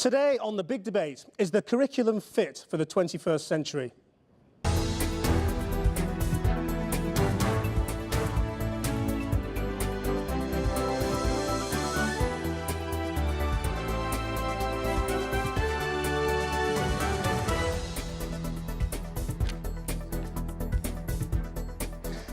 Today on The Big Debate, is the curriculum fit for the 21st century?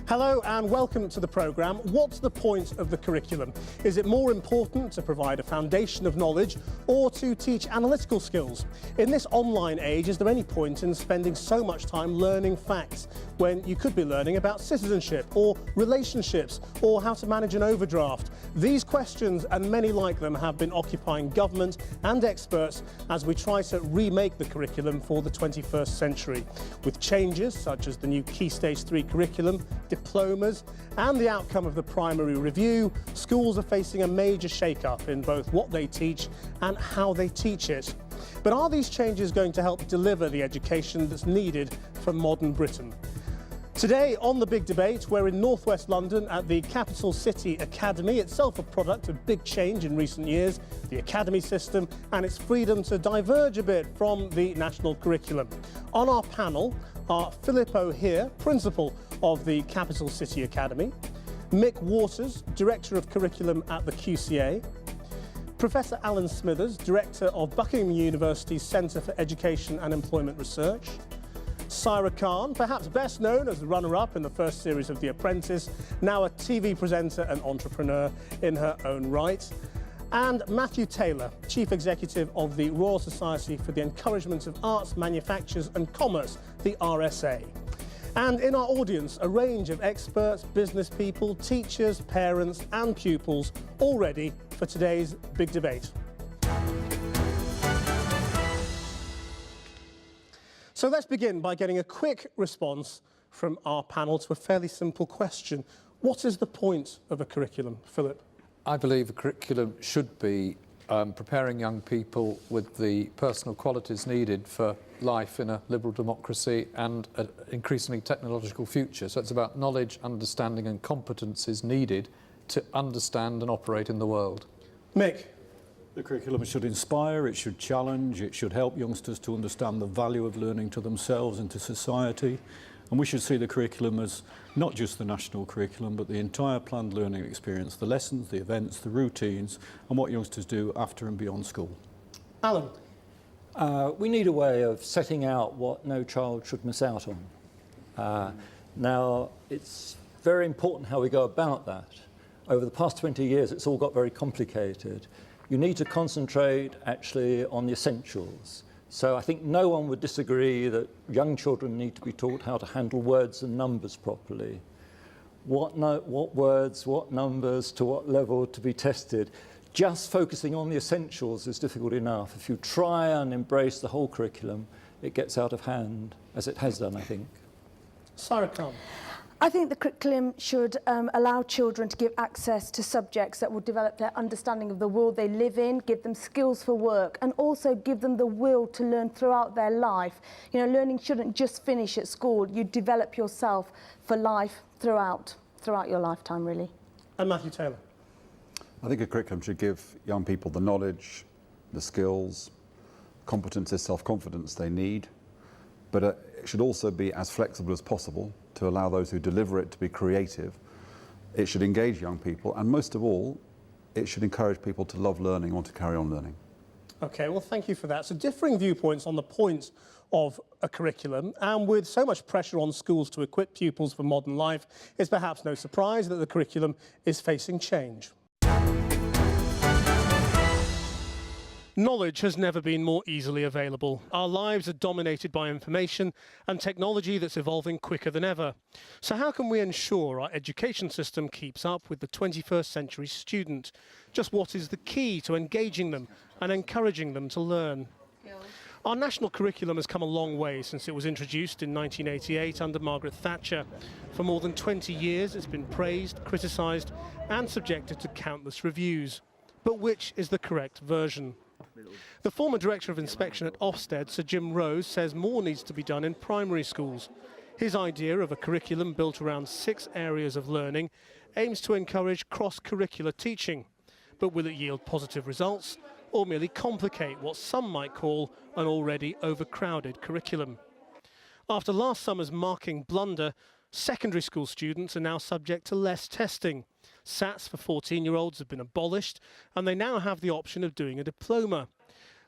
Hello and welcome to the programme. What's the point of the curriculum? Is it more important to provide a foundation of knowledge or to teach analytical skills? In this online age, is there any point in spending so much time learning facts when you could be learning about citizenship or relationships or how to manage an overdraft? These questions and many like them have been occupying government and experts as we try to remake the curriculum for the 21st century. With changes such as the new Key Stage 3 curriculum, diplomas and the outcome of the primary review, schools are facing a major shake-up in both what they teach and how they teach it. But are these changes going to help deliver the education that's needed for modern Britain? Today on The Big Debate, we're in northwest London at the Capital City Academy, itself a product of big change in recent years, the academy system and its freedom to diverge a bit from the national curriculum. On our panel are Philip O'Hear, Principal of the Capital City Academy, Mick Waters, Director of Curriculum at the QCA, Professor Alan Smithers, Director of Buckingham University's Centre for Education and Employment Research, Saira Khan, perhaps best known as the runner-up in the first series of The Apprentice, now a TV presenter and entrepreneur in her own right, and Matthew Taylor, Chief Executive of the Royal Society for the Encouragement of Arts, Manufactures and Commerce, the RSA. And in our audience, a range of experts, business people, teachers, parents and pupils, all ready for today's Big Debate. So let's begin by getting a quick response from our panel to a fairly simple question. What is the point of a curriculum, Philip? I believe a curriculum should be preparing young people with the personal qualities needed for life in a liberal democracy and an increasingly technological future. So it's about knowledge, understanding and competencies needed to understand and operate in the world. Mick? The curriculum should inspire, it should challenge, it should help youngsters to understand the value of learning to themselves and to society. And we should see the curriculum as not just the national curriculum, but the entire planned learning experience, the lessons, the events, the routines, and what youngsters do after and beyond school. Alan? We need a way of setting out what no child should miss out on. Now, it's very important how we go about that. Over the past 20 years, it's all got very complicated. You need to concentrate actually on the essentials. So I think no one would disagree that young children need to be taught how to handle words and numbers properly. What words, what numbers, to what level to be tested. Just focusing on the essentials is difficult enough. If you try and embrace the whole curriculum, it gets out of hand, as it has done, I think. Saira Khan? I think the curriculum should allow children to give access to subjects that will develop their understanding of the world they live in, give them skills for work, and also give them the will to learn throughout their life. You know, learning shouldn't just finish at school. You develop yourself for life throughout your lifetime, really. And Matthew Taylor? I think a curriculum should give young people the knowledge, the skills, competences, self-confidence they need, but it should also be as flexible as possible to allow those who deliver it to be creative. It should engage young people, and most of all, it should encourage people to love learning and want to carry on learning. OK, well, thank you for that. So differing viewpoints on the point of a curriculum, and with so much pressure on schools to equip pupils for modern life, it's perhaps no surprise that the curriculum is facing change. Knowledge has never been more easily available. Our lives are dominated by information and technology that's evolving quicker than ever. So how can we ensure our education system keeps up with the 21st century student? Just what is the key to engaging them and encouraging them to learn? Our national curriculum has come a long way since it was introduced in 1988 under Margaret Thatcher. For more than 20 years, it's been praised, criticised and subjected to countless reviews. But which is the correct version? The former Director of Inspection at Ofsted, Sir Jim Rose, says more needs to be done in primary schools. His idea of a curriculum built around 6 areas of learning aims to encourage cross-curricular teaching. But will it yield positive results? or merely complicate what some might call an already overcrowded curriculum. After last summer's marking blunder, secondary school students are now subject to less testing. SATs for 14-year-olds have been abolished, and they now have the option of doing a diploma.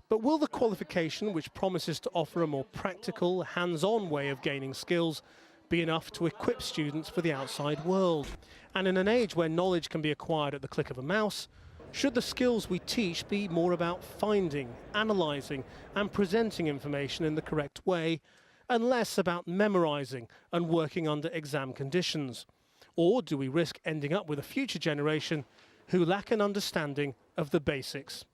But will the qualification, which promises to offer a more practical, hands-on way of gaining skills, be enough to equip students for the outside world? And in an age where knowledge can be acquired at the click of a mouse, should the skills we teach be more about finding, analysing and presenting information in the correct way, and less about memorising and working under exam conditions? Or do we risk ending up with a future generation who lack an understanding of the basics?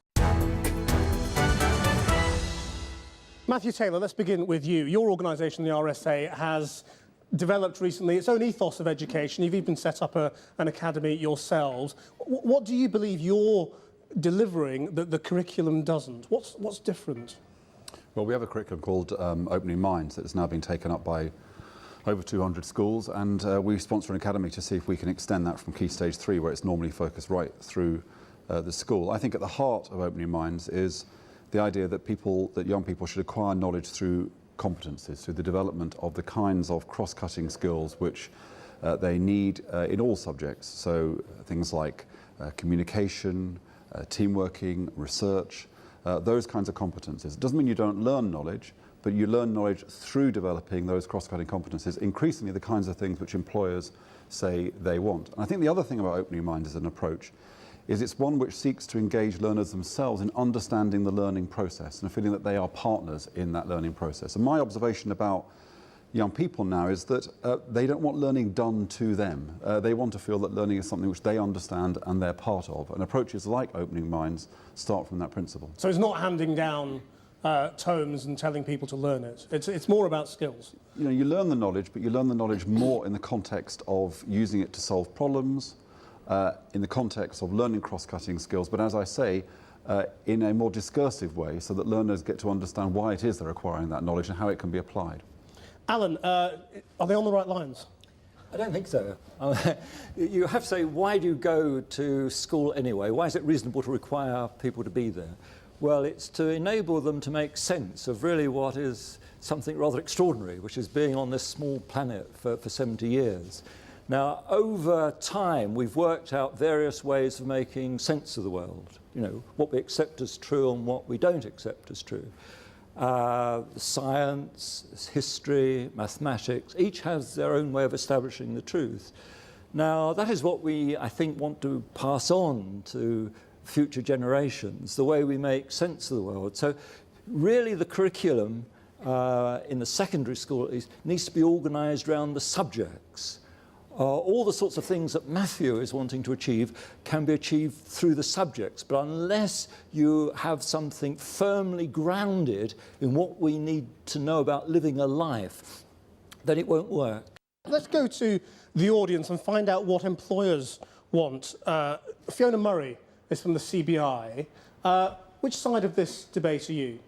Matthew Taylor, let's begin with you. Your organisation, the RSA, has developed recently its own ethos of education. You've even set up an academy yourselves. What do you believe you're delivering that the curriculum doesn't? What's different? Well, we have a curriculum called Opening Minds that has now been taken up by over 200 schools, and we sponsor an academy to see if we can extend that from Key Stage 3, where it's normally focused right through the school. I think at the heart of Opening Minds is the idea that young people should acquire knowledge through competencies, through the development of the kinds of cross-cutting skills which they need in all subjects. So things like communication, teamworking, research, those kinds of competencies. It doesn't mean you don't learn knowledge, but you learn knowledge through developing those cross-cutting competencies, increasingly the kinds of things which employers say they want. And I think the other thing about Opening Minds as an approach is it's one which seeks to engage learners themselves in understanding the learning process and feeling that they are partners in that learning process. And my observation about young people now is that they don't want learning done to them. They want to feel that learning is something which they understand and they're part of. And approaches like Opening Minds start from that principle. So it's not handing down tomes and telling people to learn it. It's more about skills. You know, you learn the knowledge, but you learn the knowledge more in the context of using it to solve problems, in the context of learning cross-cutting skills, but as I say, in a more discursive way, so that learners get to understand why it is they're acquiring that knowledge and how it can be applied. Alan, are they on the right lines? I don't think so. You have to say, why do you go to school anyway? Why is it reasonable to require people to be there? Well, it's to enable them to make sense of really what is something rather extraordinary, which is being on this small planet for 70 years. Now, over time, we've worked out various ways of making sense of the world. You know, what we accept as true and what we don't accept as true. Science, history, mathematics, each has their own way of establishing the truth. Now, that is what we, I think, want to pass on to future generations, the way we make sense of the world. So really the curriculum in the secondary school at least needs to be organised around the subjects. All the sorts of things that Matthew is wanting to achieve can be achieved through the subjects, but unless you have something firmly grounded in what we need to know about living a life, then it won't work. Let's go to the audience and find out what employers want. Fiona Murray is from the CBI. Which side of this debate are you?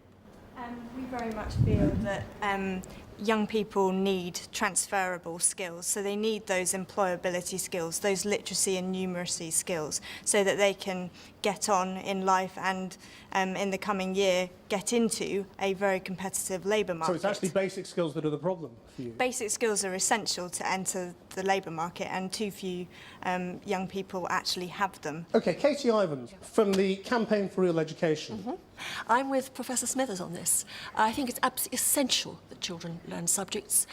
We very much feel that young people need transferable skills, so they need those employability skills, those literacy and numeracy skills, so that they can get on in life and in the coming year get into a very competitive labour market. So it's actually basic skills that are the problem for you? Basic skills are essential to enter the labour market, and too few young people actually have them. OK, Katie Ivans from the Campaign for Real Education. I'm with Professor Smithers on this. I think it's absolutely essential that children learn subjects.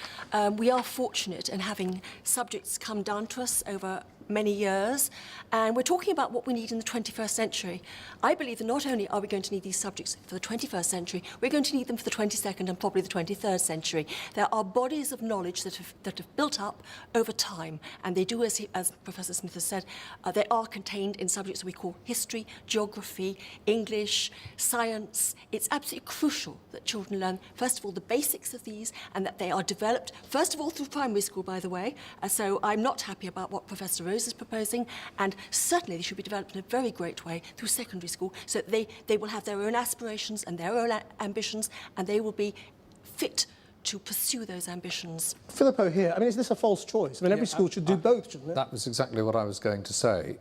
We are fortunate in having subjects come down to us over many years, and we're talking about what we need in the 21st century. I believe that not only are we going to need these subjects for the 21st century, we're going to need them for the 22nd and probably the 23rd century. There are bodies of knowledge that have built up over time, and they do, as Professor Smith has said, they are contained in subjects that we call history, geography, English, science. It's absolutely crucial that children learn, first of all, the basics of these, and that they are developed, first of all, through primary school, by the way. So I'm not happy about what Professor Rose is proposing, and certainly they should be developed in a very great way through secondary school, so that they will have their own aspirations and their own ambitions, and they will be fit to pursue those ambitions. Filippo here, I mean, is this a false choice? I mean, every school should do both, shouldn't it? That was exactly what I was going to say.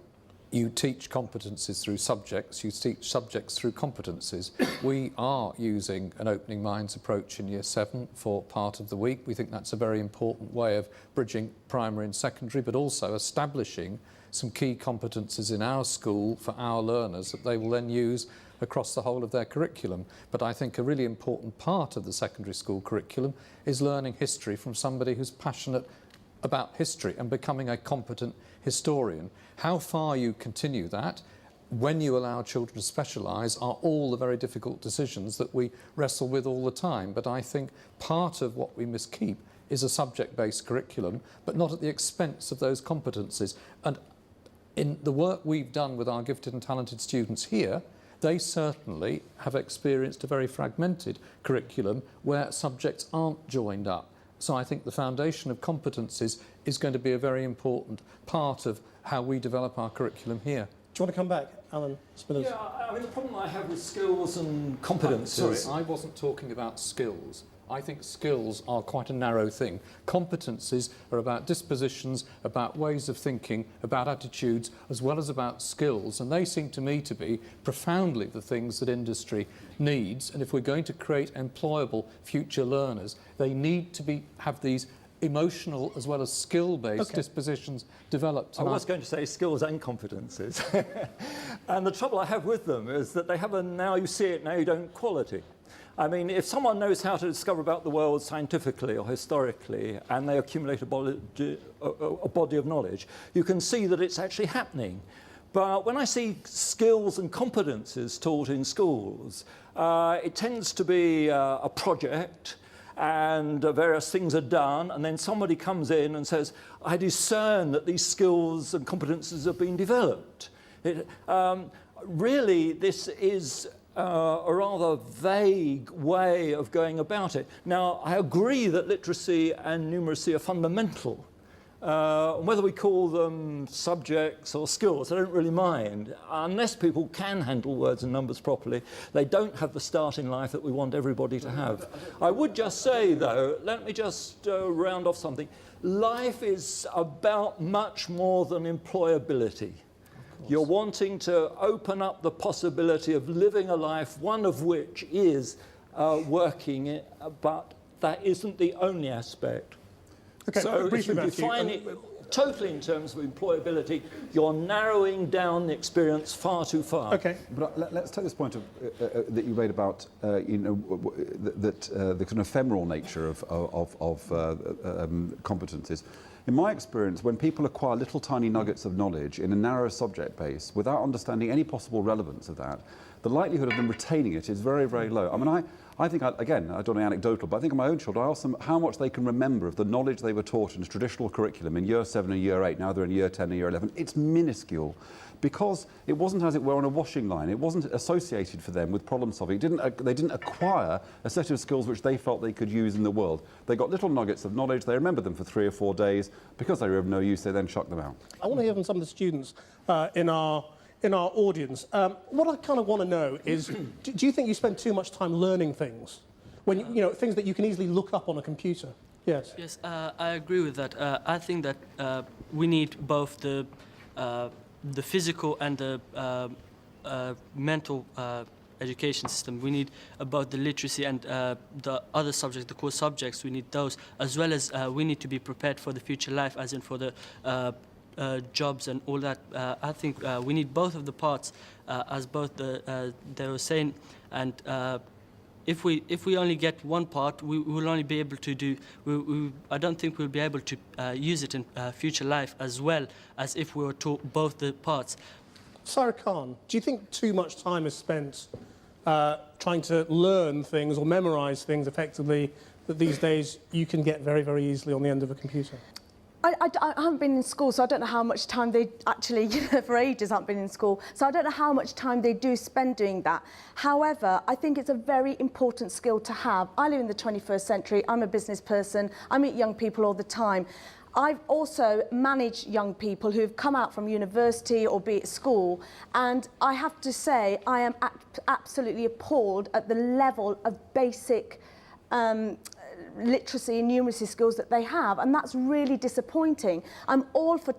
you teach competencies through subjects, you teach subjects through competencies. We are using an opening minds approach in Year 7 for part of the week. We think that's a very important way of bridging primary and secondary, but also establishing some key competencies in our school for our learners that they will then use across the whole of their curriculum. But I think a really important part of the secondary school curriculum is learning history from somebody who's passionate about history and becoming a competent historian. How far you continue that, when you allow children to specialise, are all the very difficult decisions that we wrestle with all the time. But I think part of what we must keep is a subject-based curriculum, but not at the expense of those competencies. And in the work we've done with our gifted and talented students here, they certainly have experienced a very fragmented curriculum where subjects aren't joined up. So I think the foundation of competencies is going to be a very important part of how we develop our curriculum here. Do you want to come back, Alan Smithers? Yeah, I mean, the problem I have with skills and competences... Sorry, I wasn't talking about skills. I think skills are quite a narrow thing. Competencies are about dispositions, about ways of thinking, about attitudes, as well as about skills. And they seem to me to be profoundly the things that industry needs. And if we're going to create employable future learners, they need to have these emotional as well as skill-based dispositions developed. I was going to say skills and competences. And the trouble I have with them is that they have a now you see it, now you don't quality. I mean, if someone knows how to discover about the world scientifically or historically, and they accumulate a body of knowledge, you can see that it's actually happening. But when I see skills and competences taught in schools, it tends to be a project, and various things are done, and then somebody comes in and says, I discern that these skills and competences have been developed. Really, this is a rather vague way of going about it. Now, I agree that literacy and numeracy are fundamental. Whether we call them subjects or skills, I don't really mind. Unless people can handle words and numbers properly, they don't have the start in life that we want everybody to have. I would just say, though, let me just round off something. Life is about much more than employability. You're wanting to open up the possibility of living a life, one of which is working, but that isn't the only aspect. Okay, so if you Matthew, define it totally in terms of employability, you're narrowing down the experience far too far. Okay. But let's take this point that you made about the kind of ephemeral nature of competencies. In my experience, when people acquire little tiny nuggets of knowledge in a narrow subject base without understanding any possible relevance of that, the likelihood of them retaining it is very, very low. I mean, I think, again, I don't know anecdotal, but I think of my own children, I ask them how much they can remember of the knowledge they were taught in a traditional curriculum in Year 7 and Year 8, now they're in Year 10 and Year 11. It's minuscule, because it wasn't, as it were, on a washing line. It wasn't associated for them with problem solving. They didn't acquire a set of skills which they felt they could use in the world. They got little nuggets of knowledge, they remembered them for 3 or 4 days. Because they were of no use, they then chucked them out. I want to hear from some of the students in our audience. What I kind of want to know is, do you think you spend too much time learning things? When you know, things that you can easily look up on a computer? Yes. Yes, I agree with that. I think that we need both the physical and the mental education system. We need both the literacy and the other subjects, the core subjects. We need those, as well as we need to be prepared for the future life, as in for the jobs and all that. I think we need both of the parts, as both they were saying, and if we only get one part, we will only be able to do. I don't think we'll be able to use it in future life as well as if we were taught both the parts. Sarah Khan, do you think too much time is spent trying to learn things or memorise things effectively that these days you can get very, very easily on the end of a computer? I haven't been in school, so I don't know how much time they actually, for ages, haven't been in school. So I don't know how much time they do spend doing that. However, I think it's a very important skill to have. I live in the 21st century. I'm a business person. I meet young people all the time. I've also managed young people who've come out from university or be at school, and I have to say I am absolutely appalled at the level of basic literacy and numeracy skills that they have, and that's really disappointing. I'm all for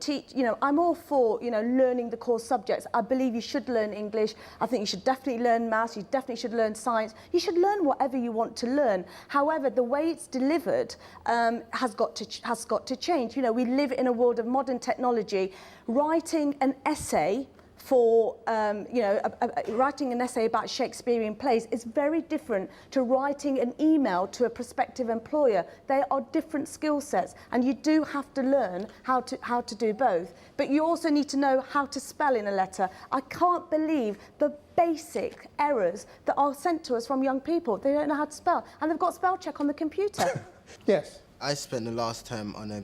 learning the core subjects. I believe you should learn English. I think you should definitely learn maths. You definitely should learn science. You should learn whatever you want to learn. However, the way it's delivered has got to change. You know, we live in a world of modern technology. Writing an essay for, writing an essay about Shakespearean plays is very different to writing an email to a prospective employer. They are different skill sets, and you do have to learn how to do both. But you also need to know how to spell in a letter. I can't believe the basic errors that are sent to us from young people. They don't know how to spell, and they've got spell check on the computer. Yes. I spent the last time on a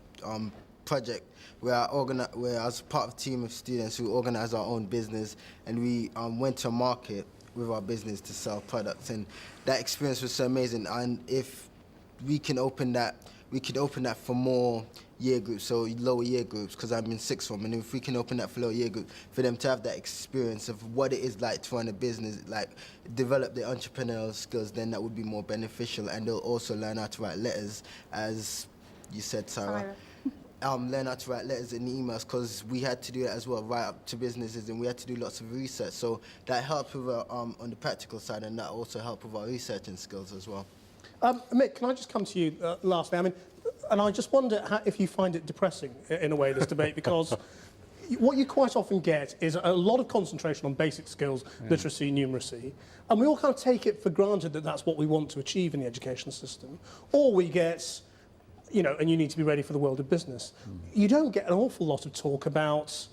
project where I was part of a team of students who organised our own business, and we went to a market with our business to sell products, and that experience was so amazing. And if we can open that, for more year groups, so lower year groups, because I'm in sixth form, and if we can open that for lower year groups, for them to have that experience of what it is like to run a business, like develop their entrepreneurial skills, then that would be more beneficial, and they'll also learn how to write letters, as you said, Sarah. Learn how to write letters and emails, because we had to do that as well, right up to businesses, and we had to do lots of research. So that helped with on the practical side, and that also helped with our researching skills as well. Mick, can I just come to you lastly? I mean, and I just wonder if you find it depressing in a way, this debate, because what you quite often get is a lot of concentration on basic skills, literacy, numeracy, and we all kind of take it for granted that that's what we want to achieve in the education system. Or we get, you know, and you need to be ready for the world of business. You don't get an awful lot of talk about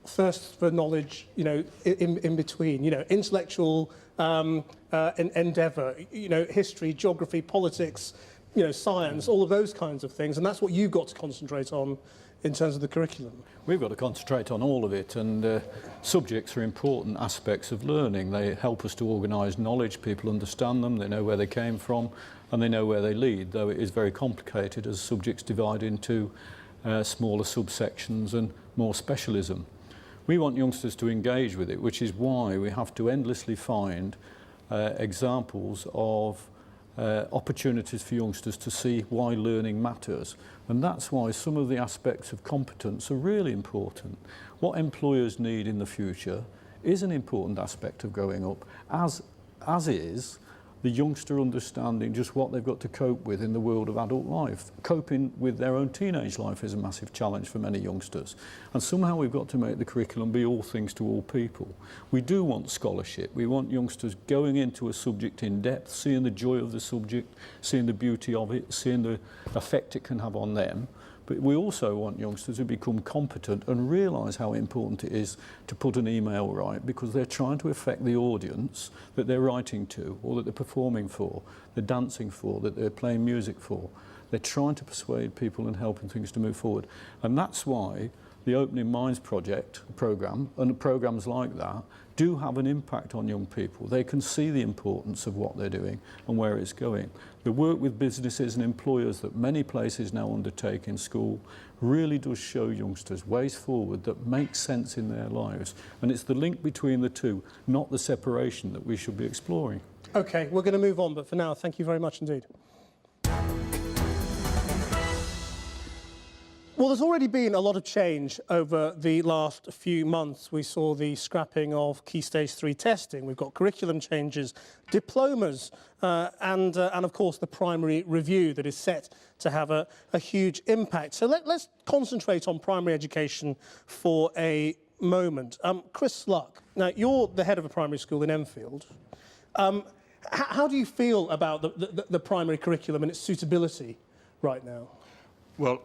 thirst for knowledge, you know, in between, you know, intellectual endeavour, you know, history, geography, politics, you know, science, all of those kinds of things, and that's what you've got to concentrate on in terms of the curriculum. We've got to concentrate on all of it, and subjects are important aspects of learning. They help us to organise knowledge, people understand them, they know where they came from, and they know where they lead, though it is very complicated as subjects divide into smaller subsections and more specialism. We want youngsters to engage with it, which is why we have to endlessly find examples of opportunities for youngsters to see why learning matters. And that's why some of the aspects of competence are really important. What employers need in the future is an important aspect of growing up, as is the youngster understanding just what they've got to cope with in the world of adult life. Coping with their own teenage life is a massive challenge for many youngsters. And somehow we've got to make the curriculum be all things to all people. We do want scholarship. We want youngsters going into a subject in depth, seeing the joy of the subject, seeing the beauty of it, seeing the effect it can have on them. But we also want youngsters to become competent and realise how important it is to put an email right, because they're trying to affect the audience that they're writing to, or that they're performing for, they're dancing for, that they're playing music for. They're trying to persuade people and helping things to move forward. And that's why the Opening Minds programme and programmes like that do have an impact on young people. They can see the importance of what they're doing and where it's going. The work with businesses and employers that many places now undertake in school really does show youngsters ways forward that make sense in their lives. And it's the link between the two, not the separation, that we should be exploring. OK, we're going to move on, but for now, thank you very much indeed. Well, there's already been a lot of change over the last few months. We saw the scrapping of Key Stage 3 testing. We've got curriculum changes, diplomas, and of course, the primary review that is set to have a huge impact. So let's concentrate on primary education for a moment. Chris Sluck, now you're the head of a primary school in Enfield. How do you feel about the primary curriculum and its suitability right now? Well,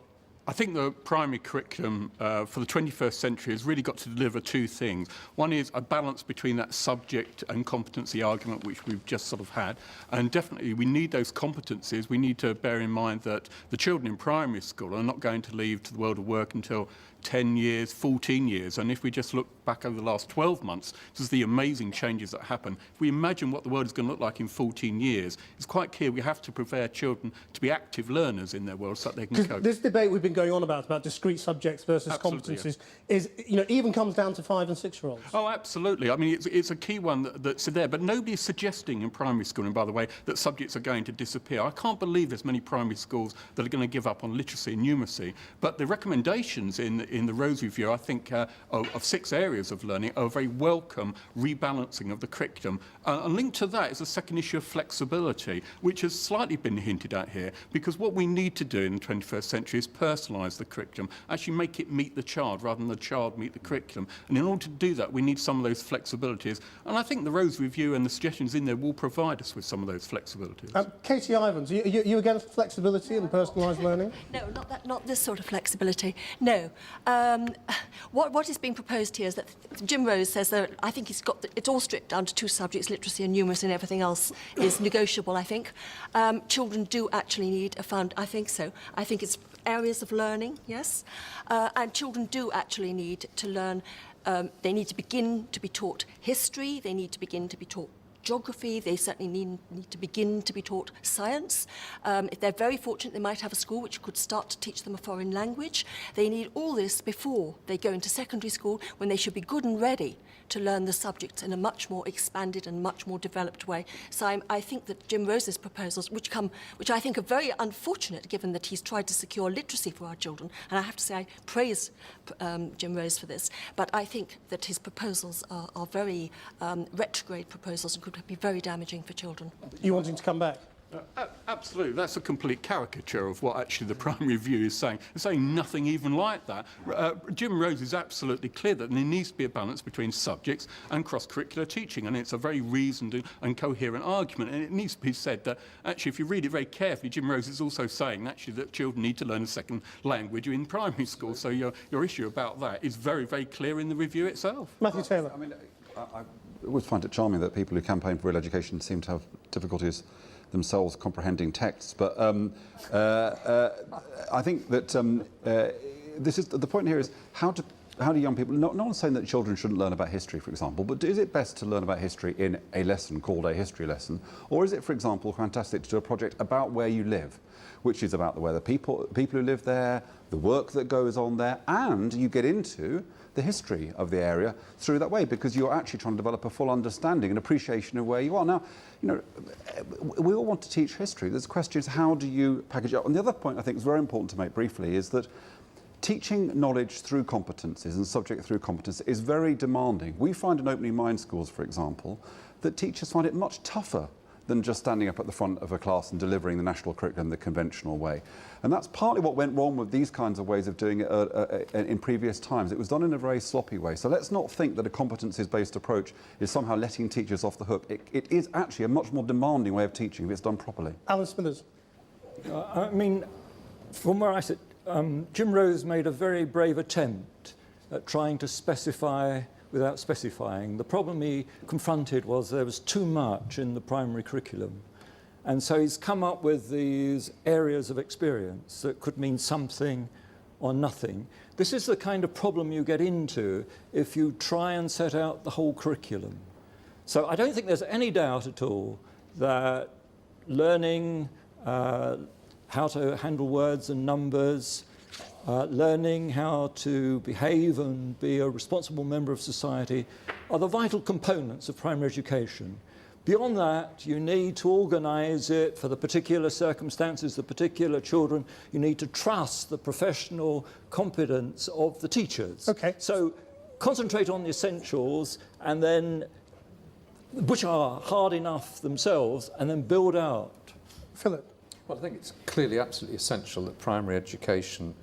I think the primary curriculum for the 21st century has really got to deliver two things. One is a balance between that subject and competency argument, which we've just sort of had. And definitely we need those competencies. We need to bear in mind that the children in primary school are not going to leave to the world of work until 10 years, 14 years. And if we just look back over the last 12 months, this is the amazing changes that happen. If we imagine what the world is going to look like in 14 years, it's quite clear we have to prepare children to be active learners in their world so that they can cope. This debate we've been going on about discrete subjects versus Absolutely, competencies is, you know, even comes down to 5 and 6 year olds. Oh, absolutely. I mean, it's a key one that's there. But nobody's suggesting in primary school, and by the way, that subjects are going to disappear. I can't believe there's many primary schools that are going to give up on literacy and numeracy. But the recommendations in the Rose Review, I think, of 6 areas of learning are a very welcome rebalancing of the curriculum. And linked to that is the second issue of flexibility, which has slightly been hinted at here, because what we need to do in the 21st century is personalise the curriculum, actually make it meet the child rather than the child meet the curriculum. And in order to do that, we need some of those flexibilities. And I think the Rose Review and the suggestions in there will provide us with some of those flexibilities. Katie Ivans, you against flexibility and personalised learning? No, not this sort of flexibility. No. What is being proposed here is that Jim Rose says that I think it's all stripped down to 2 subjects, literacy and numeracy, and everything else is negotiable, I think. Children do actually need I think so. I think it's areas of learning, yes. And children do actually need to learn. They need to begin to be taught history. They need to begin to be taught geography. They certainly need to begin to be taught science. If they're very fortunate, they might have a school which could start to teach them a foreign language. They need all this before they go into secondary school, when they should be good and ready to learn the subjects in a much more expanded and much more developed way. So I think that Jim Rose's proposals, which I think are very unfortunate, given that he's tried to secure literacy for our children, and I have to say I praise Jim Rose for this, but I think that his proposals are very retrograde proposals and could be very damaging for children. You wanting to come back? Absolutely. That's a complete caricature of what actually the primary review is saying. It's saying nothing even like that. Jim Rose is absolutely clear that there needs to be a balance between subjects and cross-curricular teaching, and it's a very reasoned and coherent argument. And it needs to be said that, actually, if you read it very carefully, Jim Rose is also saying, actually, that children need to learn a second language in primary school. So your issue about that is very, very clear in the review itself. Matthew Taylor. I mean, I always find it charming that people who campaign for real education seem to have difficulties themselves comprehending texts, but I think that this is the point here is how do young people, no one's saying that children shouldn't learn about history, for example, but is it best to learn about history in a lesson called a history lesson, or is it, for example, fantastic to do a project about where you live, which is about the people who live there, the work that goes on there, and you get into the history of the area through that way, because you're actually trying to develop a full understanding and appreciation of where you are. Now, you know, we all want to teach history. The question is, how do you package it up? And the other point I think is very important to make briefly is that teaching knowledge through competencies and subject through competence is very demanding. We find in opening mind schools, for example, that teachers find it much tougher than just standing up at the front of a class and delivering the national curriculum the conventional way. And that's partly what went wrong with these kinds of ways of doing it in previous times. It was done in a very sloppy way. So let's not think that a competencies-based approach is somehow letting teachers off the hook. It is actually a much more demanding way of teaching if it's done properly. Alan Smithers. I mean, from where I sit, Jim Rose made a very brave attempt at trying to specify without specifying. The problem he confronted was there was too much in the primary curriculum. And so he's come up with these areas of experience that could mean something or nothing. This is the kind of problem you get into if you try and set out the whole curriculum. So I don't think there's any doubt at all that learning how to handle words and numbers, learning how to behave and be a responsible member of society are the vital components of primary education. Beyond that, you need to organise it for the particular circumstances, the particular children. You need to trust the professional competence of the teachers. Okay. So concentrate on the essentials, and then, which are hard enough themselves, and then build out. Philip. Well, I think it's clearly absolutely essential that primary education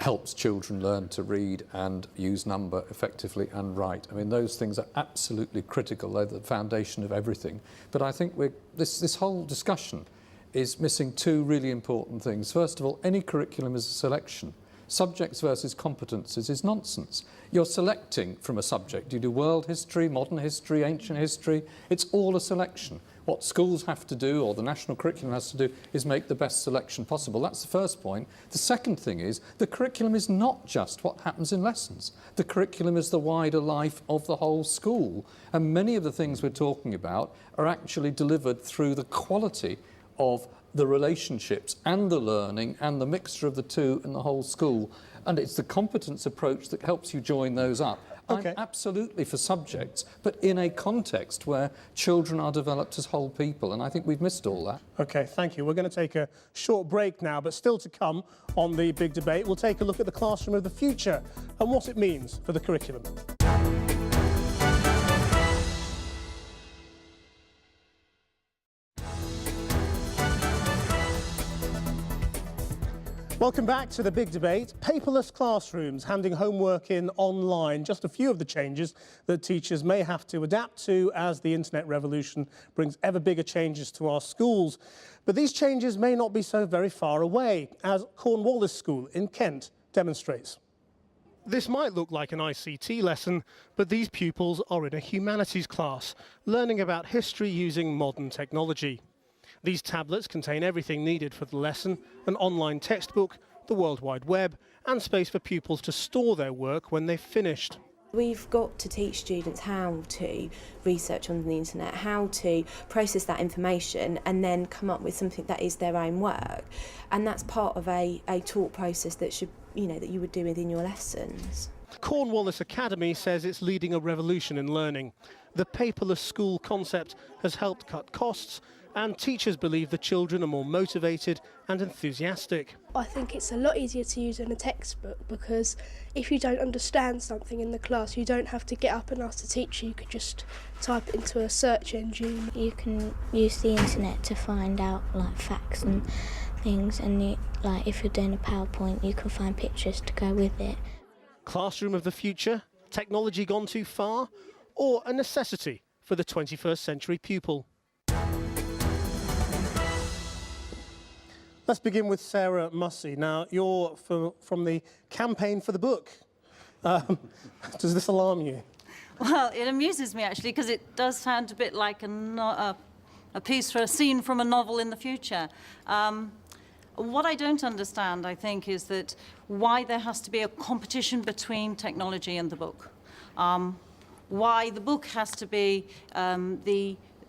helps children learn to read and use number effectively and write. I mean, those things are absolutely critical. They're the foundation of everything. But I think this whole discussion is missing 2 really important things. First of all, any curriculum is a selection. subjects versus competences is nonsense. You're selecting from a subject. You do world history, modern history, ancient history. It's all a selection. What schools have to do, or the national curriculum has to do, is make the best selection possible. That's the first point. The second thing is the curriculum is not just what happens in lessons. The curriculum is the wider life of the whole school. And many of the things we're talking about are actually delivered through the quality of the relationships and the learning and the mixture of the two in the whole school. And it's the competence approach that helps you join those up. Okay. I'm absolutely for subjects, but in a context where children are developed as whole people, and I think we've missed all that. OK, thank you. We're going to take a short break now, but still to come on the big debate, we'll take a look at the classroom of the future and what it means for the curriculum. Welcome back to the big debate. Paperless classrooms, handing homework in online, just a few of the changes that teachers may have to adapt to as the internet revolution brings ever bigger changes to our schools. But these changes may not be so very far away, as Cornwallis School in Kent demonstrates. This might look like an ICT lesson, but these pupils are in a humanities class, learning about history using modern technology. These tablets contain everything needed for the lesson, an online textbook, the World Wide Web, and space for pupils to store their work when they've finished. We've got to teach students how to research on the internet, how to process that information and then come up with something that is their own work. And that's part of a taught process that should, that you would do within your lessons. Cornwallis Academy says it's leading a revolution in learning. The paperless school concept has helped cut costs, and teachers believe the children are more motivated and enthusiastic. I think it's a lot easier to use in a textbook because if you don't understand something in the class, you don't have to get up and ask the teacher, you could just type it into a search engine. You can use the internet to find out facts and things, and if you're doing a PowerPoint, you can find pictures to go with it. Classroom of the future, technology gone too far, or a necessity for the 21st century pupil? Let's begin with Sarah Mussey. Now, you're from the campaign for the book. Does this alarm you? Well, it amuses me, actually, because it does sound a bit like a piece for a scene from a novel in the future. What I don't understand, I think, is that why there has to be a competition between technology and the book. Why the book has to be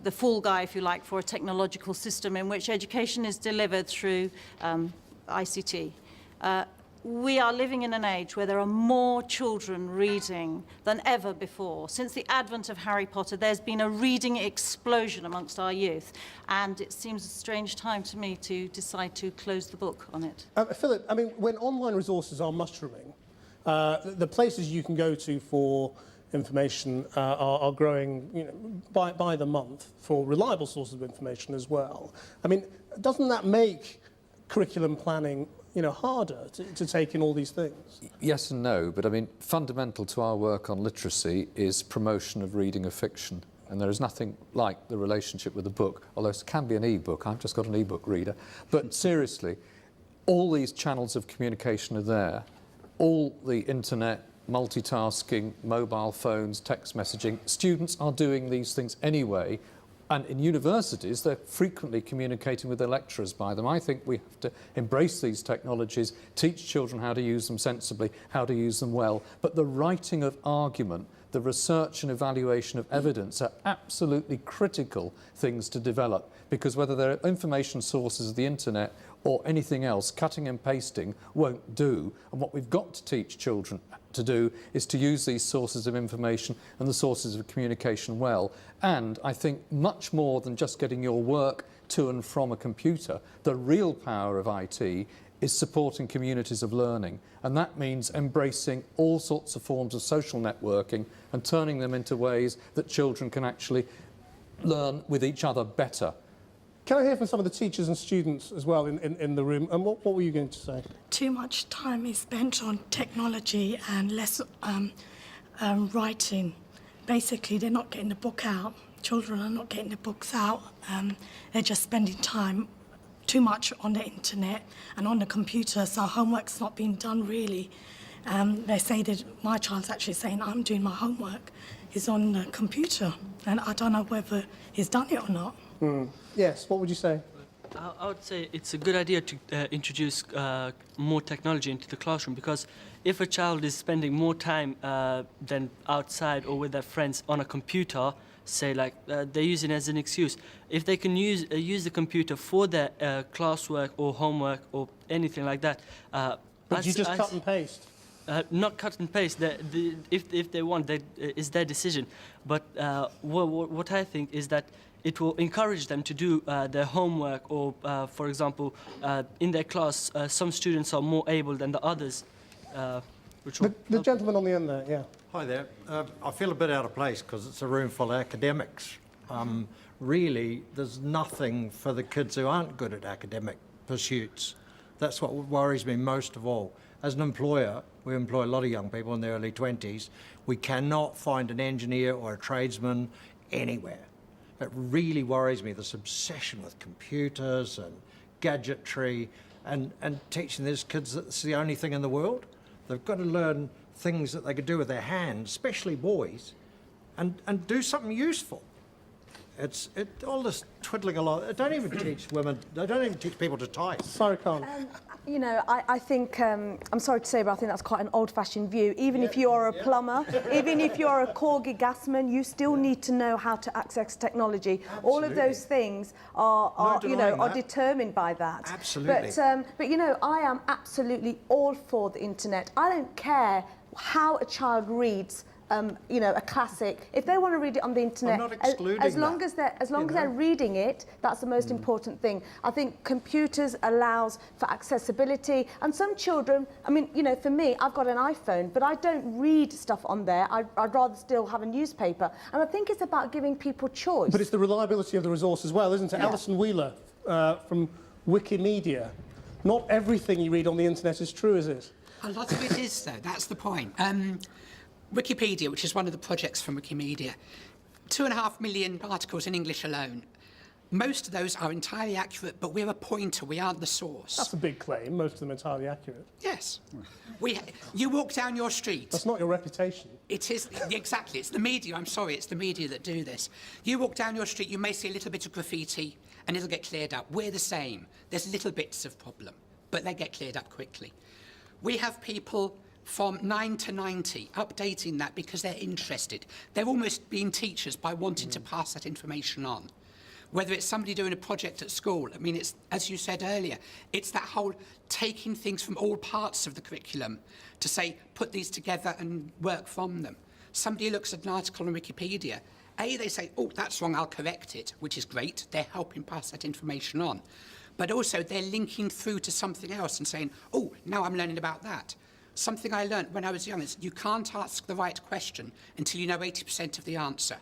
the fall guy, if you like, for a technological system in which education is delivered through ICT. We are living in an age where there are more children reading than ever before. Since the advent of Harry Potter, there's been a reading explosion amongst our youth, and it seems a strange time to me to decide to close the book on it. Philip, I mean, when online resources are mushrooming, the places you can go to for information are growing by the month for reliable sources of information as well. I mean, doesn't that make curriculum planning harder to take in all these things? Yes and no, but I mean, fundamental to our work on literacy is promotion of reading of fiction. And there is nothing like the relationship with a book, although it can be an e-book. I've just got an e-book reader. But seriously, all these channels of communication are there. All the internet, multitasking, mobile phones, text messaging. Students are doing these things anyway. And in universities, they're frequently communicating with their lecturers by them. I think we have to embrace these technologies, teach children how to use them sensibly, how to use them well. But the writing of argument, the research and evaluation of evidence are absolutely critical things to develop, because whether they're information sources of the internet or anything else, cutting and pasting won't do. And what we've got to teach children to do is to use these sources of information and the sources of communication well. And I think much more than just getting your work to and from a computer, the real power of IT is supporting communities of learning. And that means embracing all sorts of forms of social networking and turning them into ways that children can actually learn with each other better. Can I hear from some of the teachers and students as well in the room? And what were you going to say? Too much time is spent on technology and less writing. Basically, they're not getting the book out. Children are not getting the books out. They're just spending time too much on the internet and on the computer, so homework's not being done really. They say that my child's actually saying I'm doing my homework is on the computer, and I don't know whether he's done it or not. Yes, what would you say? I would say it's a good idea to introduce more technology into the classroom, because if a child is spending more time than outside or with their friends on a computer, say like they use it as an excuse. If they can use the computer for their classwork or homework or anything like that. But you just cut and paste? Not cut and paste. If they want, it's their decision. But what I think is that it will encourage them to do their homework, or, for example, in their class, some students are more able than the others. The gentleman on the end there, yeah. Hi there. I feel a bit out of place because it's a room full of academics. Really, there's nothing for the kids who aren't good at academic pursuits. That's what worries me most of all. As an employer, we employ a lot of young people in their early 20s. We cannot find an engineer or a tradesman anywhere. It really worries me, this obsession with computers and gadgetry and teaching these kids that it's the only thing in the world. They've got to learn things that they could do with their hands, especially boys, and do something useful. All this twiddling along. They don't even teach women, they don't even teach people to type. Sorry, Khan. You know, I think, I'm sorry to say, but I think that's quite an old-fashioned view. Even if you are a plumber, even if you are a corgi gasman, you still need to know how to access technology. Absolutely. All of those things are determined by that. Absolutely. But you know, I am absolutely all for the internet. I don't care how a child reads you know, a classic. If they want to read it on the internet, I'm not excluding as long as they're reading it, that's the most important thing. I think computers allows for accessibility, and some children, I mean, you know, for me, I've got an iPhone, but I don't read stuff on there. I'd rather still have a newspaper, and I think it's about giving people choice. But it's the reliability of the resource as well, isn't it? Yeah. Alison Wheeler from Wikimedia. Not everything you read on the internet is true, is it? A lot of it is, though. That's the point. Wikipedia, which is one of the projects from Wikimedia, 2.5 million articles in English alone. Most of those are entirely accurate, but we're a pointer, we aren't the source. That's a big claim, most of them entirely accurate. Yes. You walk down your street. That's not your reputation. It is, exactly, it's the media, I'm sorry, it's the media that do this. You walk down your street, you may see a little bit of graffiti, and it'll get cleared up. We're the same. There's little bits of problem, but they get cleared up quickly. We have people from 9 to 90, updating that because they're interested. They're almost being teachers by wanting to pass that information on. Whether it's somebody doing a project at school, I mean, it's, as you said earlier, it's that whole taking things from all parts of the curriculum to say, put these together and work from them. Somebody looks at an article on Wikipedia, they say, oh, that's wrong, I'll correct it, which is great. They're helping pass that information on. But also they're linking through to something else and saying, oh, now I'm learning about that. Something I learned when I was young is you can't ask the right question until you know 80% of the answer.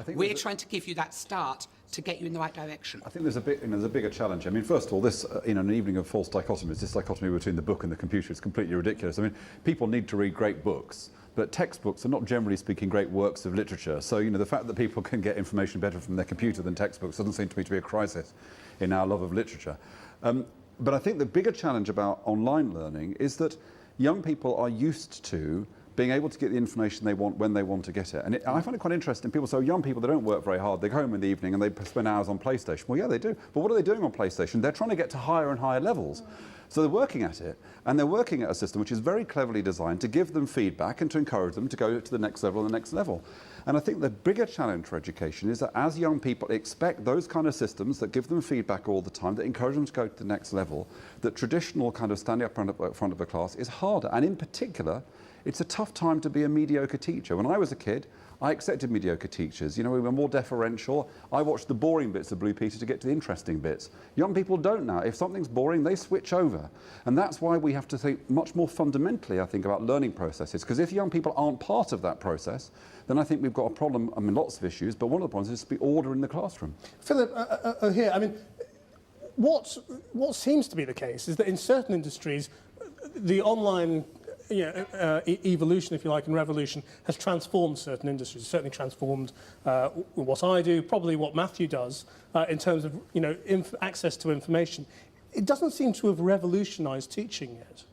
We're trying to give you that start to get you in the right direction. I think there's a bigger challenge. I mean, first of all, this, an evening of false dichotomies, this dichotomy between the book and the computer is completely ridiculous. I mean, people need to read great books, but textbooks are not generally speaking great works of literature. So, the fact that people can get information better from their computer than textbooks doesn't seem to me to be a crisis in our love of literature. But I think the bigger challenge about online learning is that young people are used to being able to get the information they want when they want to get it. And I find it quite interesting. People say, young people, they don't work very hard. They go home in the evening and they spend hours on PlayStation. Well, yeah, they do. But what are they doing on PlayStation? They're trying to get to higher and higher levels. So they're working at it, and they're working at a system which is very cleverly designed to give them feedback and to encourage them to go to the next level and the next level. And I think the bigger challenge for education is that as young people expect those kind of systems that give them feedback all the time, that encourage them to go to the next level, that traditional kind of standing up front of a class is harder. And in particular, it's a tough time to be a mediocre teacher. When I was a kid, I accepted mediocre teachers. We were more deferential. I watched the boring bits of Blue Peter to get to the interesting bits. Young people don't now. If something's boring, they switch over. And that's why we have to think much more fundamentally, I think, about learning processes. Because if young people aren't part of that process, then I think we've got a problem. I mean, lots of issues, but one of the problems is to be order in the classroom. Philip, here, I mean, what seems to be the case is that in certain industries, the online evolution, if you like, and revolution has transformed certain industries. It's certainly transformed what I do, probably what Matthew does, in terms of access to information. It doesn't seem to have revolutionised teaching yet.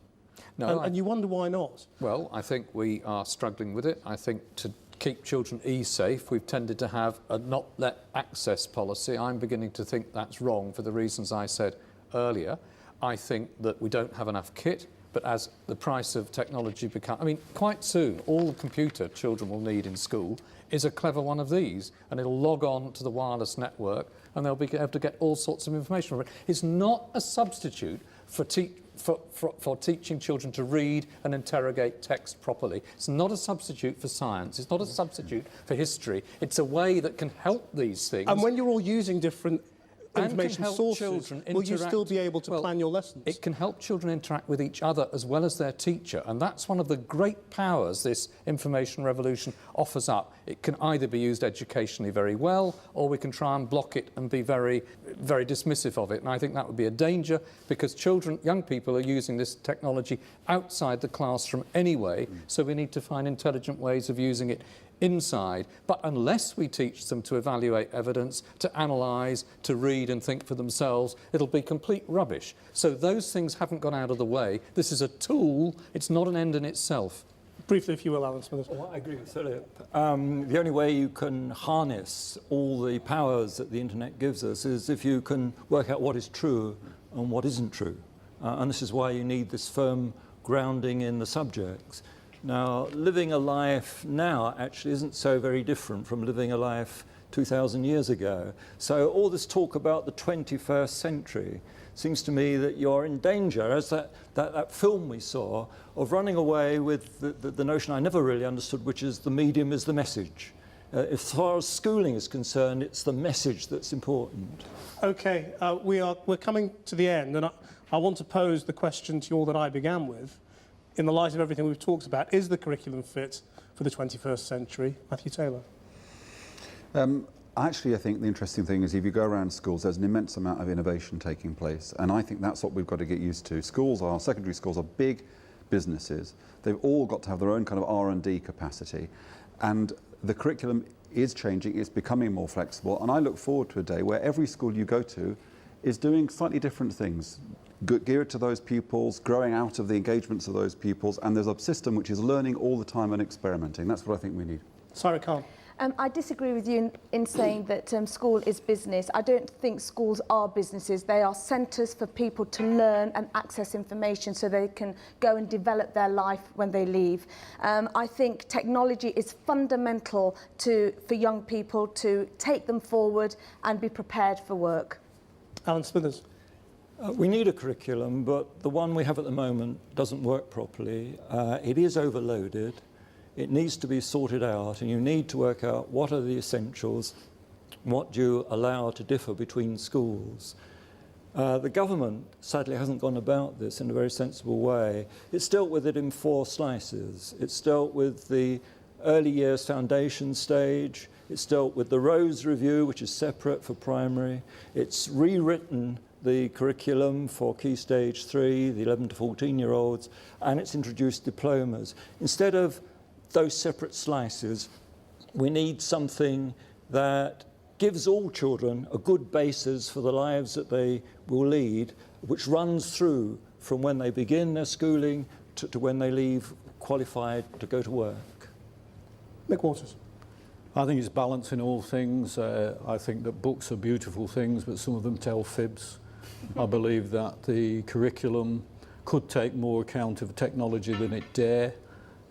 No, and you wonder why not. Well, I think we are struggling with it. I think to keep children e-safe, we've tended to have a not let access policy. I'm beginning to think that's wrong for the reasons I said earlier. I think that we don't have enough kit, but as the price of technology becomes... I mean, quite soon, all the computer children will need in school is a clever one of these, and it'll log on to the wireless network, and they'll be able to get all sorts of information from it. It's not a substitute for teaching children to read and interrogate text properly. It's not a substitute for science. It's not a substitute for history. It's a way that can help these things. And when you're all using different information sources, children will you still be able to plan your lessons? It can help children interact with each other as well as their teacher, and that's one of the great powers this information revolution offers up. It can either be used educationally very well, or we can try and block it and be very, very dismissive of it, and I think that would be a danger, because children, young people, are using this technology outside the classroom anyway, so we need to find intelligent ways of using it inside. But unless we teach them to evaluate evidence, to analyse, to read and think for themselves, it'll be complete rubbish. So those things haven't gone out of the way. This is a tool, it's not an end in itself. Briefly, if you will, Alan Smithers. Well, I agree with Philip. The only way you can harness all the powers that the internet gives us is if you can work out what is true and what isn't true. And this is why you need this firm grounding in the subjects. Now, living a life now actually isn't so very different from living a life 2,000 years ago. So all this talk about the 21st century seems to me that you're in danger, as that film we saw, of running away with the notion I never really understood, which is the medium is the message. As far as schooling is concerned, it's the message that's important. OK, we're coming to the end, and I want to pose the question to you all that I began with. In the light of everything we've talked about, is the curriculum fit for the 21st century? Matthew Taylor. Actually, I think the interesting thing is if you go around schools, there's an immense amount of innovation taking place. And I think that's what we've got to get used to. Secondary schools are big businesses. They've all got to have their own kind of R&D capacity. And the curriculum is changing. It's becoming more flexible. And I look forward to a day where every school you go to is doing slightly different things, geared to those pupils, growing out of the engagements of those pupils, and there's a system which is learning all the time and experimenting. That's what I think we need. Sarah Khan. I disagree with you in saying that school is business. I don't think schools are businesses. They are centres for people to learn and access information so they can go and develop their life when they leave. I think technology is fundamental for young people to take them forward and be prepared for work. Alan Smithers. We need a curriculum, but the one we have at the moment doesn't work properly. It is overloaded. It needs to be sorted out, and you need to work out what are the essentials, what do you allow to differ between schools. The government, sadly, hasn't gone about this in a very sensible way. It's dealt with it in 4 slices. It's dealt with the early years foundation stage. It's dealt with the Rose Review, which is separate for primary. It's rewritten the curriculum for Key Stage 3, the 11 to 14-year-olds, and it's introduced diplomas. Instead of those separate slices, we need something that gives all children a good basis for the lives that they will lead, which runs through from when they begin their schooling to when they leave qualified to go to work. Mick Waters. I think it's balance in all things. I think that books are beautiful things, but some of them tell fibs. I believe that the curriculum could take more account of technology than it dare,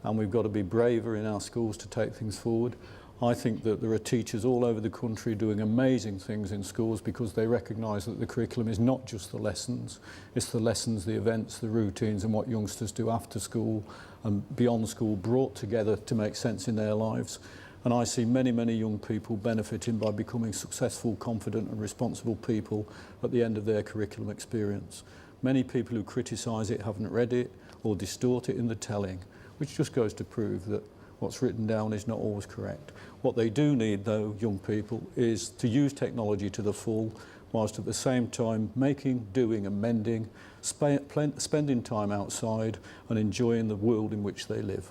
and we've got to be braver in our schools to take things forward. I think that there are teachers all over the country doing amazing things in schools because they recognise that the curriculum is not just the lessons, it's the lessons, the events, the routines, and what youngsters do after school and beyond school brought together to make sense in their lives. And I see many, many young people benefiting by becoming successful, confident and responsible people at the end of their curriculum experience. Many people who criticise it haven't read it or distort it in the telling, which just goes to prove that what's written down is not always correct. What they do need, though, young people, is to use technology to the full, whilst at the same time making, doing and mending, spending time outside and enjoying the world in which they live.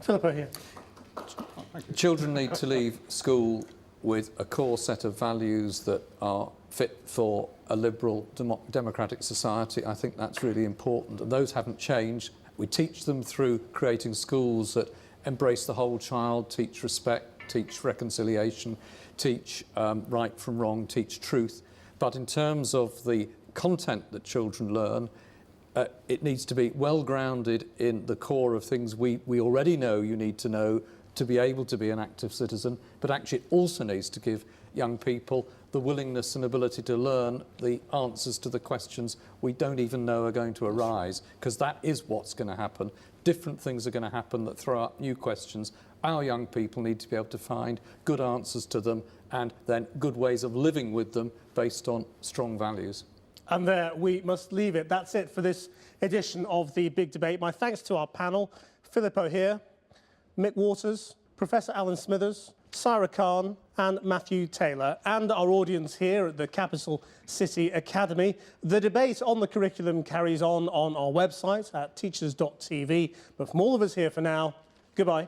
Philippa here. Children need to leave school with a core set of values that are fit for a liberal democratic society. I think that's really important, and those haven't changed. We teach them through creating schools that embrace the whole child, teach respect, teach reconciliation, teach right from wrong, teach truth. But in terms of the content that children learn, it needs to be well grounded in the core of things we already know you need to know to be able to be an active citizen, but actually it also needs to give young people the willingness and ability to learn the answers to the questions we don't even know are going to arise, because that is what's going to happen. Different things are going to happen that throw up new questions. Our young people need to be able to find good answers to them and then good ways of living with them based on strong values. And there we must leave it. That's it for this edition of The Big Debate. My thanks to our panel, Philippa here, Mick Waters, Professor Alan Smithers, Syra Khan and Matthew Taylor, and our audience here at the Capital City Academy. The debate on the curriculum carries on our website at teachers.tv. But from all of us here for now, goodbye.